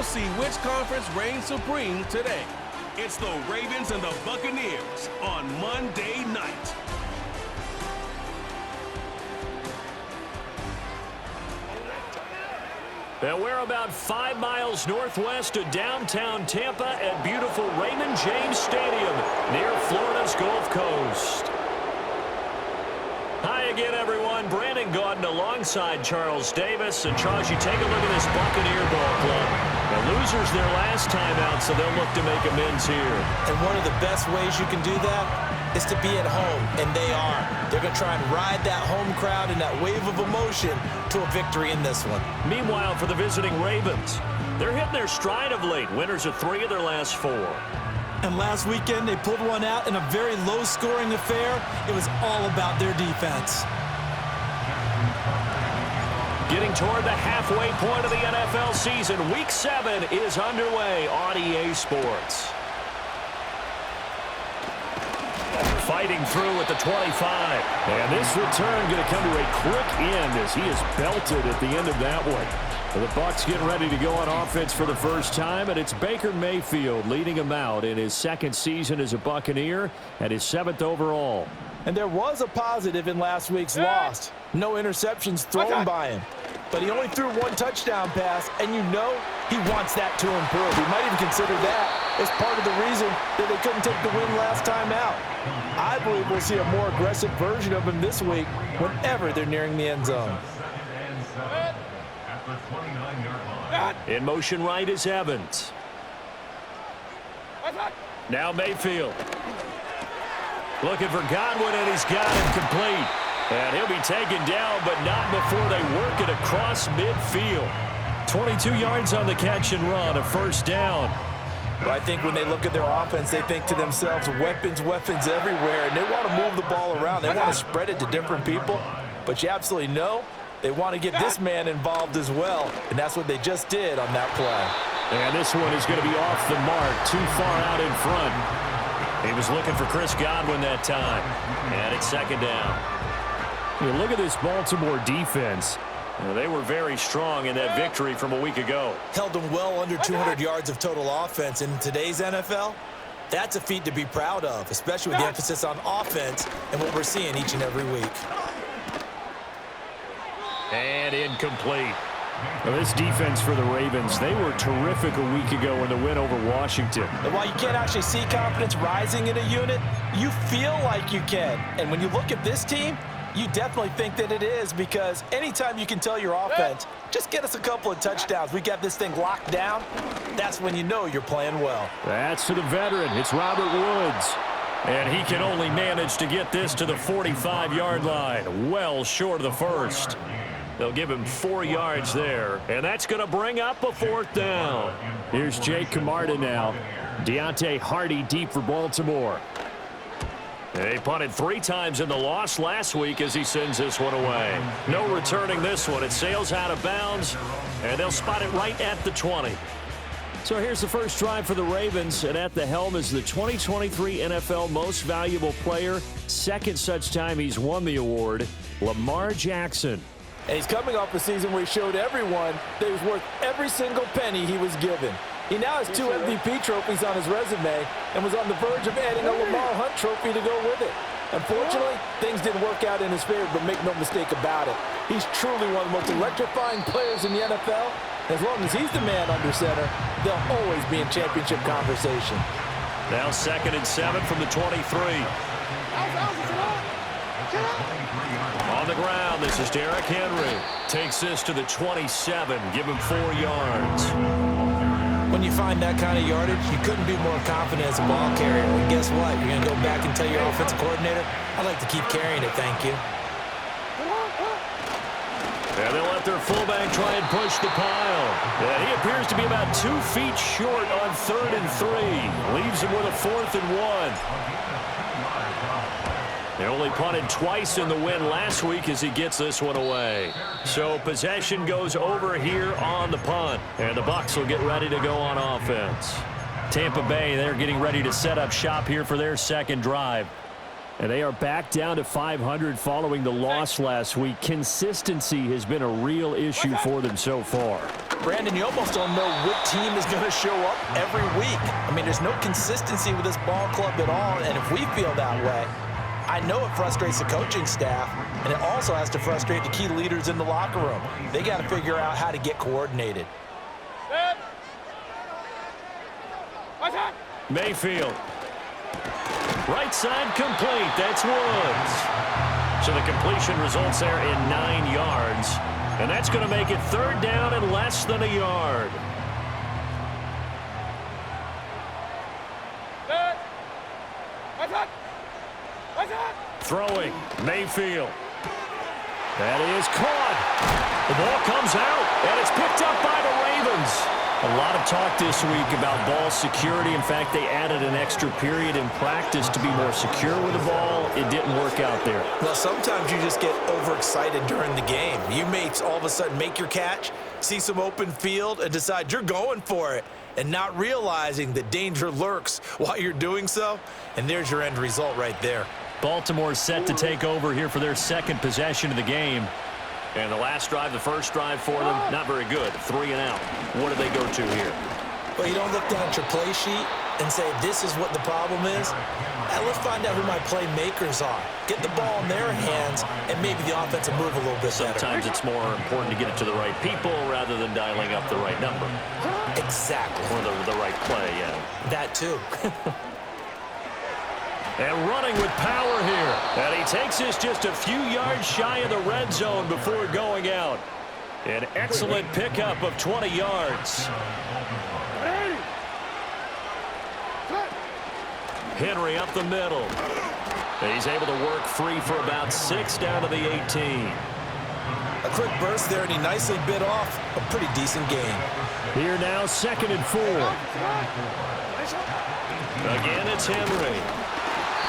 see which conference reigns supreme today. It's the Ravens and the Buccaneers on Monday night. And we're about 5 miles northwest of downtown Tampa at beautiful Raymond James Stadium near Florida's Gulf Coast. Hi again, everyone. Brandon Gaudin alongside Charles Davis. And Charles, you take a look at this Buccaneer ball club. The losers their last time out, so they'll look to make amends here. And one of the best ways you can do that is to be at home, and they are. They're going to try and ride that home crowd and that wave of emotion to a victory in this one. Meanwhile, for the visiting Ravens, they're hitting their stride of late. Winners of 3 of their last 4. And last weekend, they pulled one out in a very low-scoring affair. It was all about their defense. Getting toward the halfway point of the NFL season, Week 7 is underway on EA Sports. Fighting through at the 25. And this return going to come to a quick end as he is belted at the end of that one. The Bucs getting ready to go on offense for the first time, and it's Baker Mayfield leading him out in his 2nd season as a Buccaneer and his 7th overall. And there was a positive in last week's loss. No interceptions thrown by him. But he only threw 1 touchdown pass, and you know he wants that to improve. He might even consider that as part of the reason that they couldn't take the win last time out. I believe we'll see a more aggressive version of him this week whenever they're nearing the end zone. In motion right is Evans. Now Mayfield. Looking for Godwin, and he's got him complete. And he'll be taken down, but not before they work it across midfield. 22 yards on the catch and run, a first down. Well, I think when they look at their offense, they think to themselves, weapons, weapons everywhere, and they want to move the ball around. They want to spread it to different people, but you absolutely know they want to get this man involved as well, and that's what they just did on that play. And this one is going to be off the mark, too far out in front. He was looking for Chris Godwin that time, and it's 2nd down. You look at this Baltimore defense. They were very strong in that victory from a week ago. Held them well under 200 yards of total offense. In today's NFL, that's a feat to be proud of, especially with the emphasis on offense and what we're seeing each and every week. And incomplete. Now, this defense for the Ravens, they were terrific a week ago in the win over Washington. And while you can't actually see confidence rising in a unit, you feel like you can. And when you look at this team, you definitely think that it is, because anytime you can tell your offense, just get us a couple of touchdowns, we got this thing locked down, that's when you know you're playing well. That's to the veteran. It's Robert Woods. And he can only manage to get this to the 45-yard line, well short of the first. They'll give him 4 yards there, and that's going to bring up a 4th down. Here's Jake Camarda now. Deontay Hardy deep for Baltimore. They punted 3 times in the loss last week as he sends this one away. No returning this one. It sails out of bounds, and they'll spot it right at the 20. So here's the first drive for the Ravens, and at the helm is the 2023 NFL Most Valuable Player. 2nd such time he's won the award, Lamar Jackson. And he's coming off a season where he showed everyone that he was worth every single penny he was given. He now has 2 MVP trophies on his resume and was on the verge of adding a Lamar Hunt trophy to go with it. Unfortunately, things didn't work out in his favor, but make no mistake about it. He's truly one of the most electrifying players in the NFL. As long as he's the man under center, they'll always be in championship conversation. Now 2nd and 7 from the 23. On the ground, this is Derrick Henry. Takes this to the 27, give him 4 yards. When you find that kind of yardage, you couldn't be more confident as a ball carrier. And guess what? You're going to go back and tell your offensive coordinator, I'd like to keep carrying it, thank you. And they'll let their fullback try and push the pile. And he appears to be about 2 feet short on 3rd and 3. Leaves him with a 4th and 1. They only punted twice in the win last week as he gets this one away. So possession goes over here on the punt. And the Bucs will get ready to go on offense. Tampa Bay, they're getting ready to set up shop here for their 2nd drive. And they are back down to 500 following the loss last week. Consistency has been a real issue for them so far. Brandon, you almost don't know what team is going to show up every week. I mean, there's no consistency with this ball club at all, and if we feel that way, I know it frustrates the coaching staff, and it also has to frustrate the key leaders in the locker room. They got to figure out how to get coordinated. Mayfield. Right side complete. That's Woods. So the completion results there in 9 yards. And that's going to make it third down and less than a yard. Throwing. Mayfield. That is caught. The ball comes out, and it's picked up by the Ravens. A lot of talk this week about ball security. In fact, they added an extra period in practice to be more secure with the ball. It didn't work out there. Well, sometimes you just get overexcited during the game. You may all of a sudden make your catch, see some open field, and decide you're going for it, and not realizing that danger lurks while you're doing so. And there's your end result right there. Baltimore set to take over here for their second possession of the game. And the last drive, the first drive for them, not very good. 3 and out. What do they go to here? Well, you don't look down at your play sheet and say, this is what the problem is. Now, let's find out who my playmakers are. Get the ball in their hands, and maybe the offense will move a little bit better. Sometimes it's more important to get it to the right people rather than dialing up the right number. Exactly. Or the right play, yeah. That too. And running with power here. And he takes this just a few yards shy of the red zone before going out. An excellent pickup of 20 yards. Henry up the middle. And he's able to work free for about 6 down to the 18. A quick burst there, and he nicely bit off a pretty decent gain. Here now, 2nd and 4. Again, it's Henry.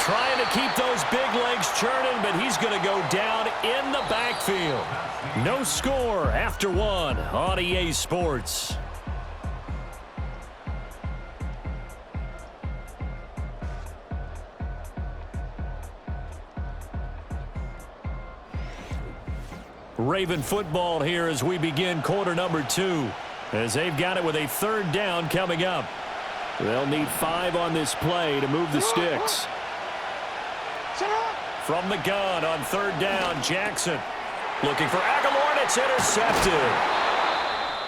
Trying to keep those big legs churning, but he's going to go down in the backfield. No score after 1 on EA Sports. Raven football here as we begin quarter number 2, as they've got it with a 3rd down coming up. They'll need 5 on this play to move the sticks. From the gun on 3rd down, Jackson looking for Aguilar, and it's intercepted.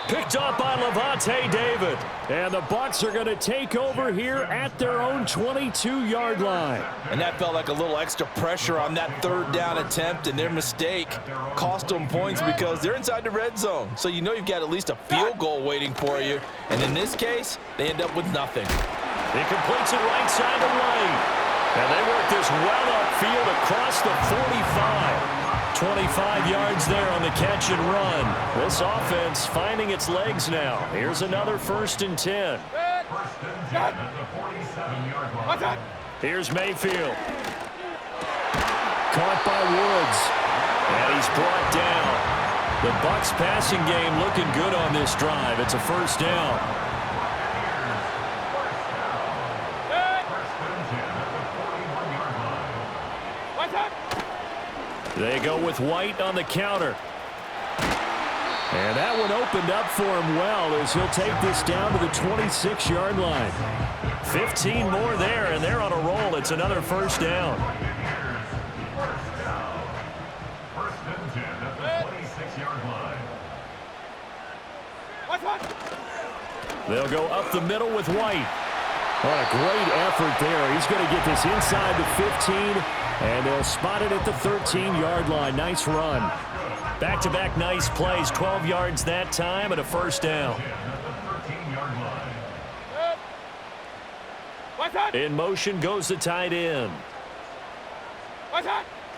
Picked up by Levante David. And the Bucs are going to take over here at their own 22-yard line. And that felt like a little extra pressure on that 3rd down attempt, and their mistake cost them points because they're inside the red zone. So you know you've got at least a field goal waiting for you. And in this case, they end up with nothing. He completes it right side to White. And they work this well upfield across the 45. 25 yards there on the catch and run. This offense finding its legs now. Here's another 1st and 10. Here's Mayfield. Caught by Woods. And he's brought down. The Bucs passing game looking good on this drive. It's a 1st down. They go with White on the counter. And that one opened up for him well as he'll take this down to the 26-yard line. 15 more there, and they're on a roll. It's another 1st down. They'll go up the middle with White. What a great effort there. He's going to get this inside the 15, and they'll spot it at the 13-yard line. Nice run. Back-to-back nice plays. 12 yards that time and a 1st down. In motion goes the tight end.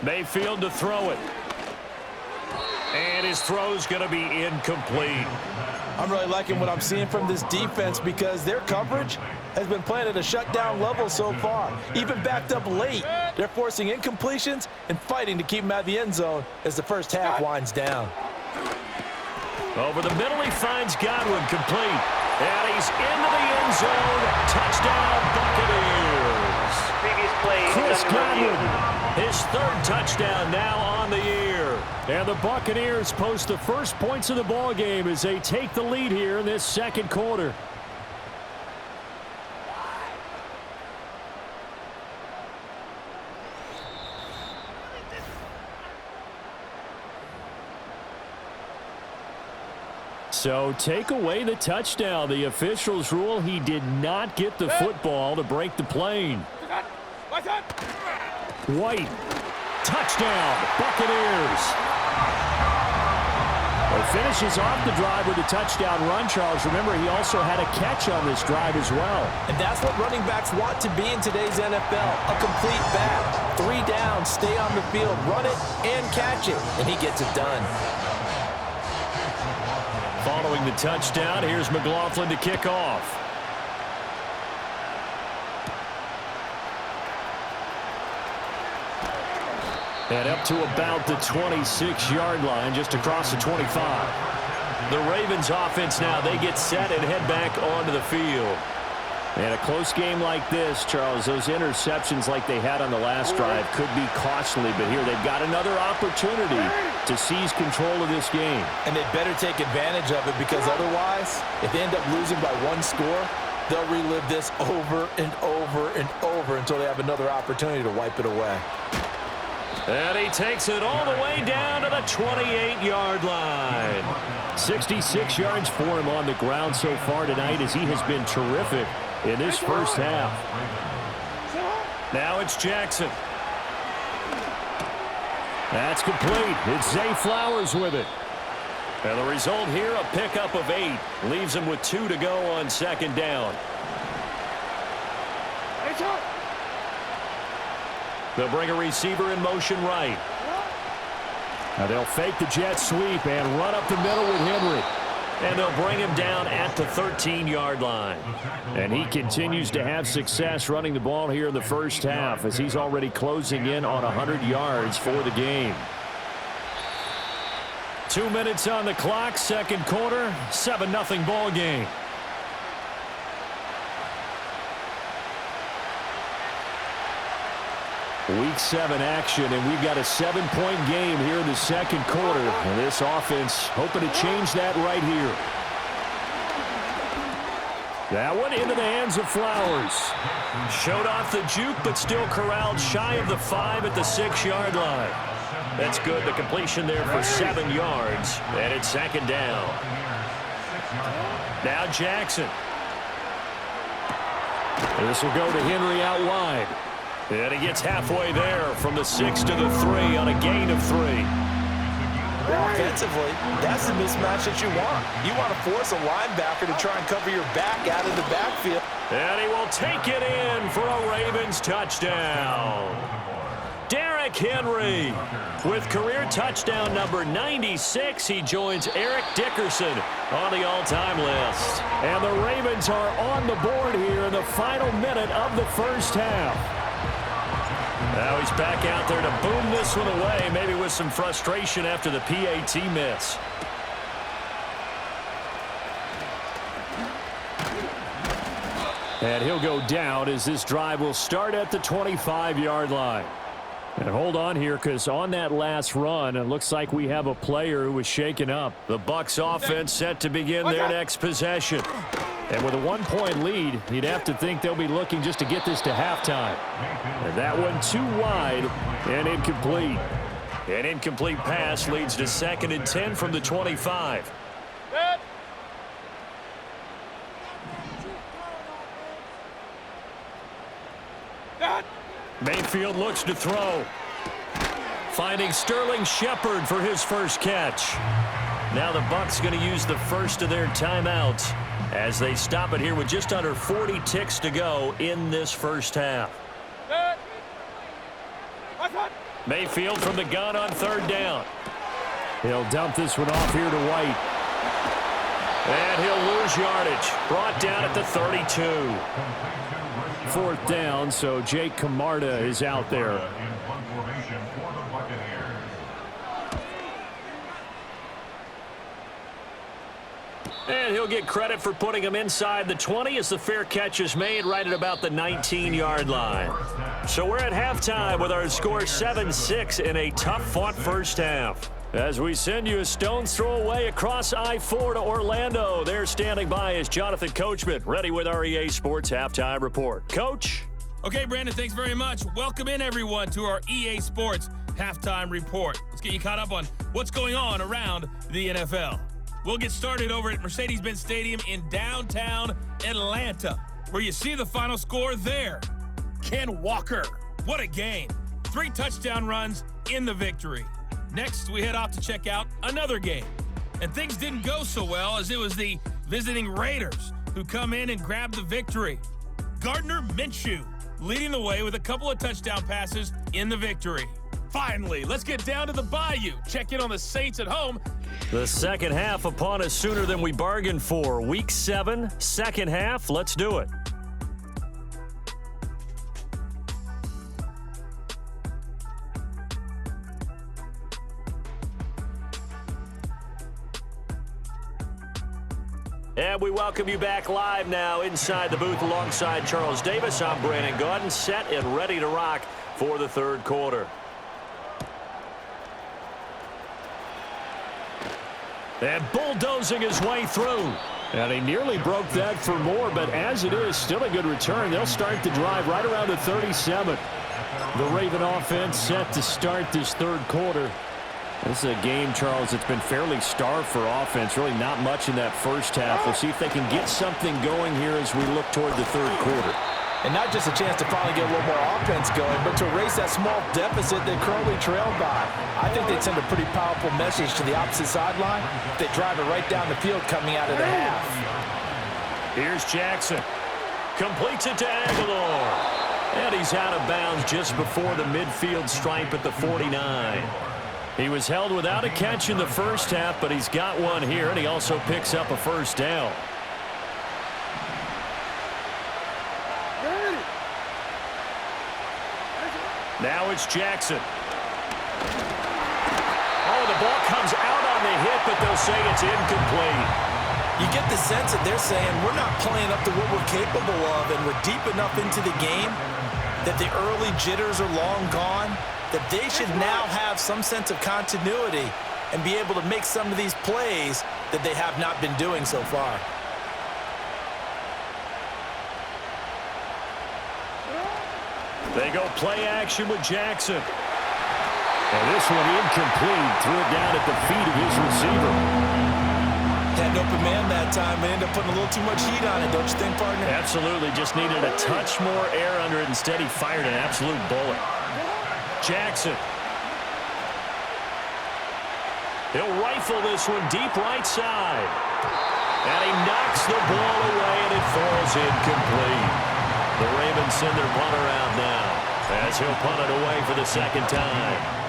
Mayfield to throw it. And his throw's going to be incomplete. I'm really liking what I'm seeing from this defense because their coverage has been playing at a shutdown level so far. Even backed up late, they're forcing incompletions and fighting to keep them out of the end zone as the first half winds down. Over the middle, he finds Godwin complete. And he's into the end zone. Touchdown, Buccaneers. Previous play. Chris Godwin, his 3rd touchdown now on the year. And the Buccaneers post the first points of the ball game as they take the lead here in this second quarter. So take away the touchdown. The officials rule he did not get the football to break the plane. White. Touchdown, Buccaneers. Well, finishes off the drive with a touchdown run, Charles. Remember, he also had a catch on this drive as well. And that's what running backs want to be in today's NFL, a complete back. 3 down, stay on the field, run it, and catch it. And he gets it done. Following the touchdown, here's McLaughlin to kick off. And up to about the 26-yard line, just across the 25. The Ravens offense now, they get set and head back onto the field. And a close game like this, Charles, those interceptions like they had on the last drive could be costly, but here they've got another opportunity to seize control of this game. And they better take advantage of it, because otherwise, if they end up losing by 1 score, they'll relive this over and over and over until they have another opportunity to wipe it away. And he takes it all the way down to the 28-yard line. 66 yards for him on the ground so far tonight, as he has been terrific in this first half. Now it's Jackson. That's complete. It's Zay Flowers with it. And the result here, a pickup of 8. Leaves him with 2 to go on second down. They'll bring a receiver in motion right. Now they'll fake the jet sweep and run up the middle with Henry. And they'll bring him down at the 13-yard line. And he continues to have success running the ball here in the first half, as he's already closing in on 100 yards for the game. 2 minutes on the clock, second quarter, 7-0 ball game. Week 7 action, and we've got a 7-point game here in the second quarter. And this offense hoping to change that right here. That one into the hands of Flowers. Showed off the juke, but still corralled shy of the 5 at the 6-yard line. That's good. The completion there for 7 yards, and it's second down. Now Jackson. This will go to Henry out wide. And he gets halfway there from the 6 to the 3 on a gain of 3. Offensively, that's the mismatch that you want. You want to force a linebacker to try and cover your back out of the backfield. And he will take it in for a Ravens touchdown. Derrick Henry with career touchdown number 96. He joins Eric Dickerson on the all-time list. And the Ravens are on the board here in the final minute of the first half. Now he's back out there to boom this one away, maybe with some frustration after the PAT miss. And he'll go down as this drive will start at the 25-yard line. And hold on here, because on that last run, it looks like we have a player who was shaken up. The Bucs offense set to begin their next possession. And with a 1-point lead, you'd have to think they'll be looking just to get this to halftime. And that one too wide and incomplete. An incomplete pass leads to 2nd and 10 from the 25. Mayfield looks to throw. Finding Sterling Shepard for his first catch. Now the Bucs going to use the first of their timeouts as they stop it here with just under 40 ticks to go in this first half. Mayfield from the gun on 3rd down. He'll dump this one off here to White. And he'll lose yardage. Brought down at the 32. 4th down, so Jake Camarda is out there. And he'll get credit for putting him inside the 20 as the fair catch is made right at about the 19-yard line. So we're at halftime with our score 7-6 in a tough-fought first half. As we send you a stone's throw away across I-4 to Orlando. There standing by is Jonathan Coachman, ready with our EA Sports Halftime Report. Coach? Okay, Brandon, thanks very much. Welcome in, everyone, to our EA Sports Halftime Report. Let's get you caught up on what's going on around the NFL. We'll get started over at Mercedes-Benz Stadium in downtown Atlanta, where you see the final score there. Ken Walker, what a game. 3 touchdown runs in the victory. Next, we head off to check out another game. And things didn't go so well, as it was the visiting Raiders who come in and grab the victory. Gardner Minshew leading the way with a couple of touchdown passes in the victory. Finally, let's get down to the Bayou. Check in on the Saints at home. The second half upon us sooner than we bargained for. Week 7, second half. Let's do it. And we welcome you back live now inside the booth alongside Charles Davis. I'm Brandon Gaudin, set and ready to rock for the third quarter. And bulldozing his way through. And he nearly broke that for more, but as it is, still a good return. They'll start the drive right around the 37. The Raven offense set to start this third quarter. This is a game, Charles, that's been fairly starved for offense. Really not much in that first half. We'll see if they can get something going here as we look toward the third quarter. And not just a chance to finally get a little more offense going, but to erase that small deficit they currently trailed by. I think they'd send a pretty powerful message to the opposite sideline if they drive it right down the field coming out of the half. Here's Jackson. Completes it to Aguilar. And he's out of bounds just before the midfield stripe at the 49. He was held without a catch in the first half, but he's got one here, and he also picks up a first down. Now it's Jackson. Oh, the ball comes out on the hit, but they'll say it's incomplete. You get the sense that they're saying we're not playing up to what we're capable of, and we're deep enough into the game that the early jitters are long gone, that they should now have some sense of continuity and be able to make some of these plays that they have not been doing so far. They go play action with Jackson. And this one incomplete. Threw it down at the feet of his receiver. Had an open man that time. They ended up putting a little too much heat on it, don't you think, partner? Absolutely. Just needed a touch more air under it. Instead, he fired an absolute bullet. Jackson. He'll rifle this one deep right side. And he knocks the ball away, and it falls incomplete. The Ravens send their punter out now as he'll punt it away for the second time.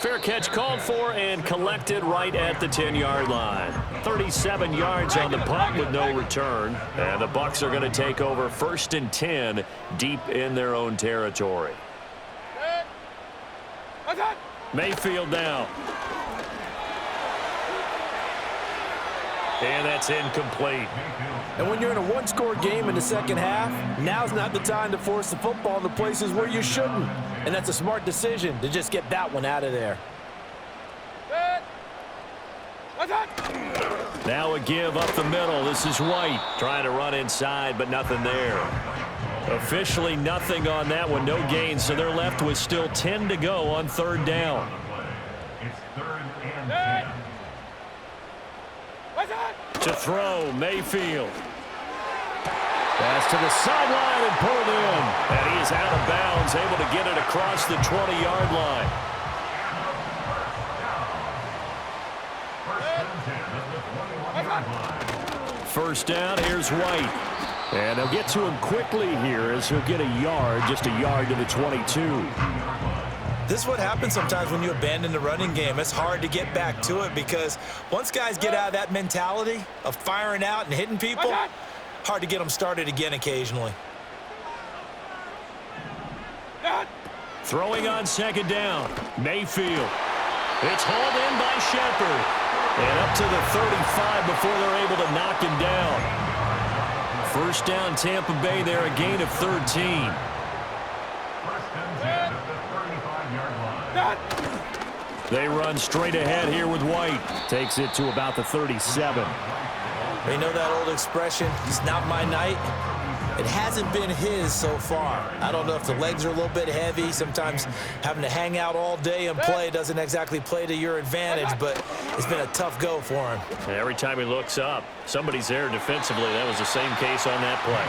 Fair catch called for and collected right at the 10-yard line. 37 yards on the punt with no return. And the Bucs are going to take over 1st and 10 deep in their own territory. Mayfield now. And that's incomplete. And when you're in a one-score game in the second half, now's not the time to force the football to places where you shouldn't. And that's a smart decision to just get that one out of there. Now a give up the middle. This is White trying to run inside, but nothing there. Officially nothing on that one. No gain, so they're left with still 10 to go on third down. It's 3rd and 10. To throw, Mayfield. Pass to the sideline and pulled in. And he is out of bounds, able to get it across the 20-yard line. First down, here's White. And they'll get to him quickly here as he'll get a yard, just a yard to the 22. This is what happens sometimes when you abandon the running game. It's hard to get back to it because once guys get out of that mentality of firing out and hitting people, hard to get them started again occasionally. Throwing on second down, Mayfield. It's hauled in by Shepard. And up to the 35 before they're able to knock him down. First down, Tampa Bay there, a gain of 13. First and 10 at the 35-yard line. They run straight ahead here with White. Takes it to about the 37. You know that old expression, it's not my night? It hasn't been his so far. I don't know if the legs are a little bit heavy. Sometimes having to hang out all day and play doesn't exactly play to your advantage, but it's been a tough go for him. Every time he looks up, somebody's there defensively. That was the same case on that play.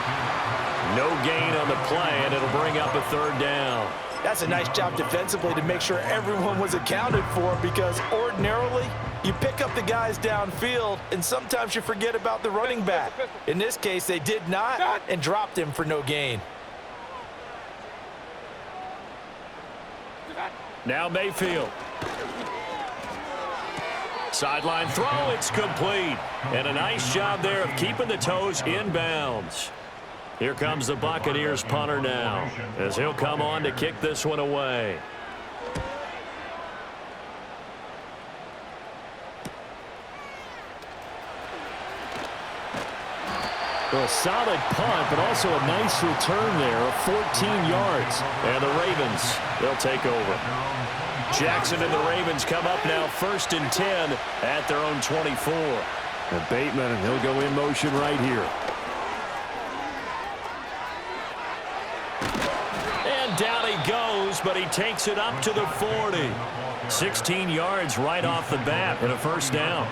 No gain on the play, and it'll bring up a third down. That's a nice job defensively to make sure everyone was accounted for, because ordinarily you pick up the guys downfield and sometimes you forget about the running back. In this case, they did not and dropped him for no gain. Now Mayfield. Sideline throw, it's complete. And a nice job there of keeping the toes in bounds. Here comes the Buccaneers punter now, as he'll come on to kick this one away. Well, a solid punt, but also a nice return there of 14 yards. And the Ravens, they'll take over. Jackson and the Ravens come up now 1st and 10 at their own 24. And Bateman, and he'll go in motion right here. And down he goes, but he takes it up to the 40. 16 yards right off the bat and a first down.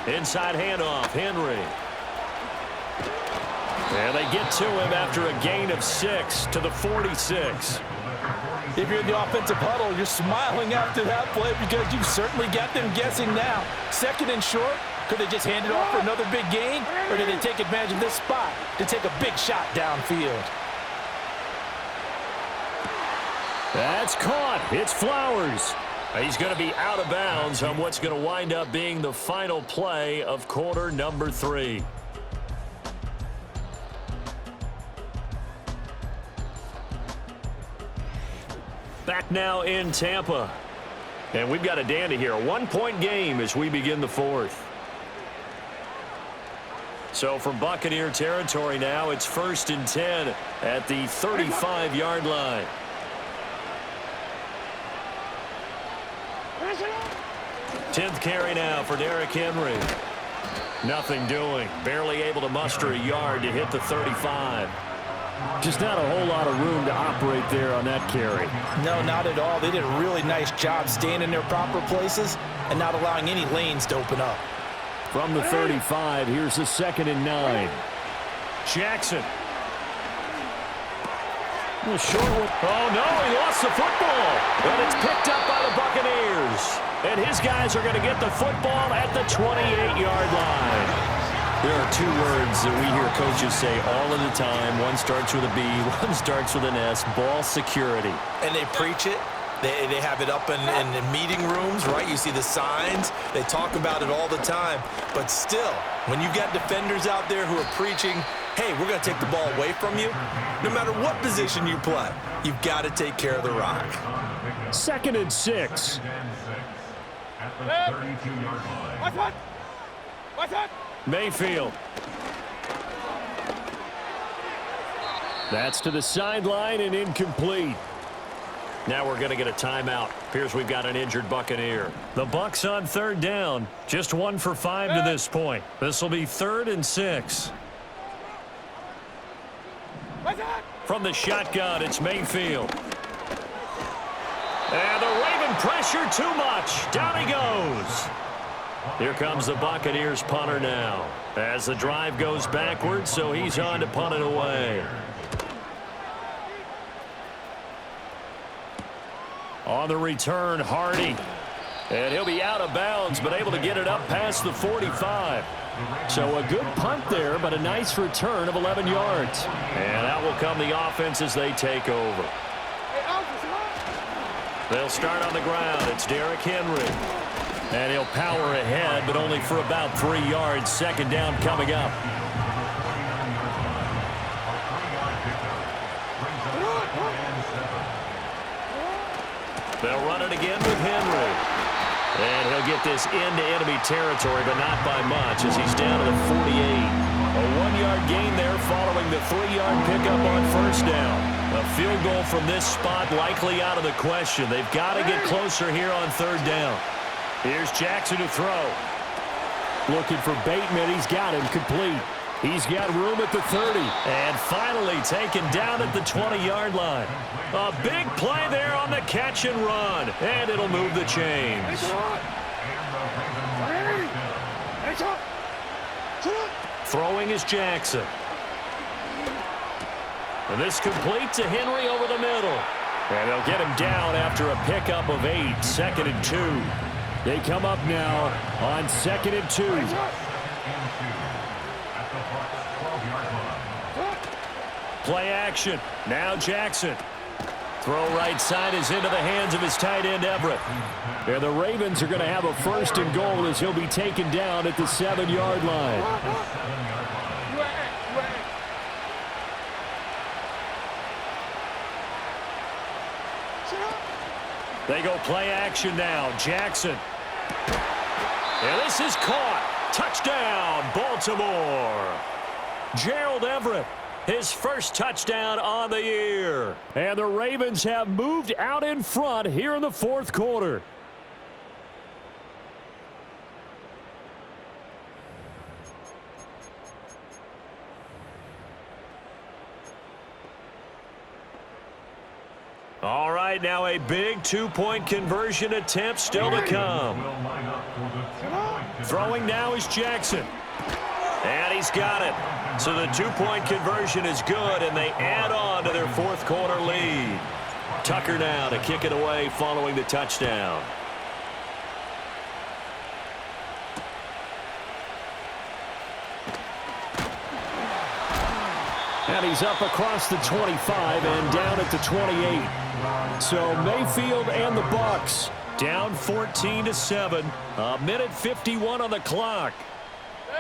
Inside handoff, Henry. And they get to him after a gain of 6 to the 46. If you're in the offensive huddle, you're smiling after that play because you've certainly got them guessing now. 2nd and short, could they just hand it off for another big gain? Or did they take advantage of this spot to take a big shot downfield? That's caught. It's Flowers. He's going to be out of bounds on what's going to wind up being the final play of quarter number 3. Back now in Tampa. And we've got a dandy here. A 1-point game as we begin the 4th. So from Buccaneer territory now, it's 1st and 10 at the 35-yard line. 10th carry now for Derrick Henry. Nothing doing. Barely able to muster a yard to hit the 35. Just not a whole lot of room to operate there on that carry. No, not at all. They did a really nice job staying in their proper places and not allowing any lanes to open up. From the 35, here's the 2nd and 9. Jackson. The short one. Oh, no, he lost the football. But it's picked up by the Buccaneers. And his guys are going to get the football at the 28-yard line. There are 2 words that we hear coaches say all of the time. One starts with a B, one starts with an S, ball security. And they preach it. They have it up in meeting rooms, right? You see the signs. They talk about it all the time. But still, when you've got defenders out there who are preaching, hey, we're going to take the ball away from you, no matter what position you play, you've got to take care of the rock. 2nd and 6. At the 32-yard line. Mayfield. That's to the sideline and incomplete. Now we're going to get a timeout. Appears we've got an injured Buccaneer. The Bucs on 3rd down. Just 1 for 5 to this point. This will be 3rd and 6. From the shotgun, it's Mayfield. And the Raven pressure too much. Down he goes. Here comes the Buccaneers punter now. As the drive goes backwards, so he's on to punt it away. On the return, Hardy. And he'll be out of bounds, but able to get it up past the 45. So a good punt there, but a nice return of 11 yards. And out will come the offense as they take over. They'll start on the ground. It's Derrick Henry. And he'll power ahead, but only for about 3 yards. 2nd down coming up. They'll run it again with Henry. And he'll get this into enemy territory, but not by much as he's down to the 48. A 1-yard gain there following the 3-yard pickup on first down. A field goal from this spot likely out of the question. They've got to get closer here on third down. Here's Jackson to throw. Looking for Bateman. He's got him complete. He's got room at the 30. And finally taken down at the 20-yard line. A big play there on the catch and run. And it'll move the chains. Throwing is Jackson. And this complete to Henry over the middle. And they'll get him down after a pickup of 8. 2nd and 2. They come up now on 2nd and 2. Play action. Now Jackson. Throw right side is into the hands of his tight end, Everett. And the Ravens are going to have a 1st and goal as he'll be taken down at the 7-yard line. They go play action now. Jackson. And this is caught. Touchdown, Baltimore. Gerald Everett, his first touchdown on the year. And the Ravens have moved out in front here in the 4th quarter. All right, now a big 2-point conversion attempt still to come. Throwing now is Jackson. And he's got it. So the 2-point conversion is good, and they add on to their 4th quarter lead. Tucker now to kick it away following the touchdown. And he's up across the 25 and down at the 28. So Mayfield and the Bucs down 14-7. 1:51 on the clock.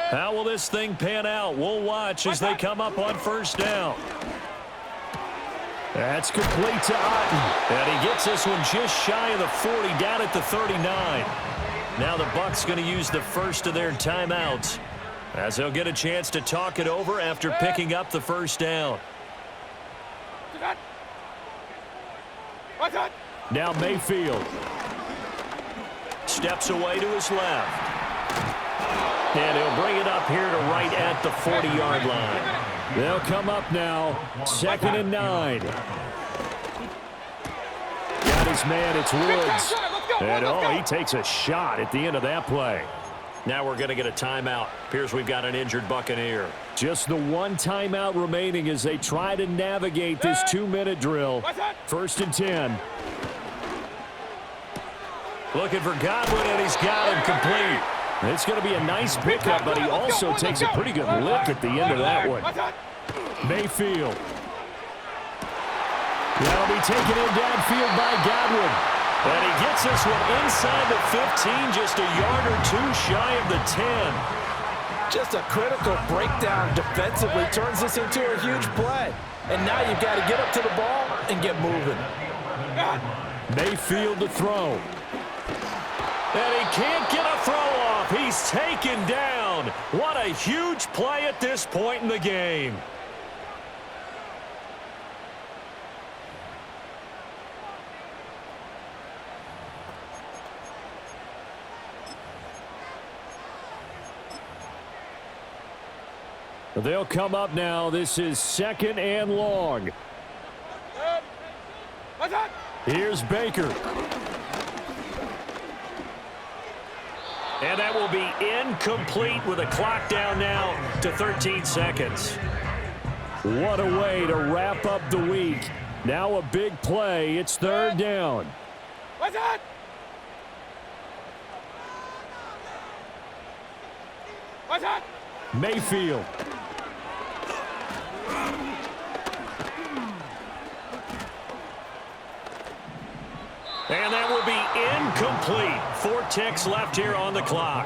How will this thing pan out? We'll watch as they come up on 1st down. That's complete to Otten. And he gets this one just shy of the 40, down at the 39. Now the Bucs going to use the first of their timeouts, as they'll get a chance to talk it over after picking up the 1st down. Now Mayfield. Steps away to his left. And he'll bring it up here to right at the 40-yard line. They'll come up now, 2nd and 9. Got his man, it's Woods. And he takes a shot at the end of that play. Now we're going to get a timeout. Appears we've got an injured Buccaneer. Just the one timeout remaining as they try to navigate this 2-minute drill. 1st and 10. Looking for Godwin, and he's got him complete. It's going to be a nice pickup, but he also takes a pretty good lick at the end of that one. Mayfield. That'll be taken in downfield by Godwin. And he gets this one inside the 15, just a yard or 2 shy of the 10. Just a critical breakdown defensively turns this into a huge play. And now you've got to get up to the ball and get moving. Mayfield to throw. And he can't get a throw off. He's taken down. What a huge play at this point in the game. They'll come up now. This is 2nd and long. Here's Baker. And that will be incomplete with a clock down now to 13 seconds. What a way to wrap up the week. Now a big play. It's 3rd down. Mayfield. And that will be incomplete. 4 ticks left here on the clock.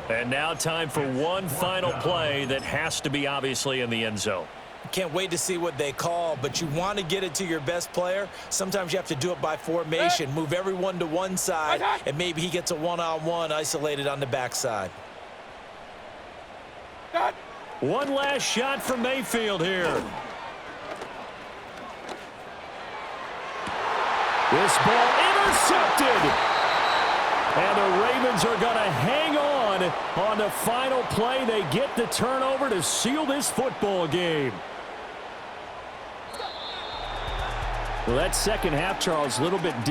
And now time for one final play that has to be obviously in the end zone. Can't wait to see what they call, but you want to get it to your best player. Sometimes you have to do it by formation. Move everyone to one side, and maybe he gets a one-on-one isolated on the backside. One last shot for Mayfield here. This ball intercepted. And the Ravens are going to hang on the final play. They get the turnover to seal this football game. Well, that second half, Charles, a little bit different.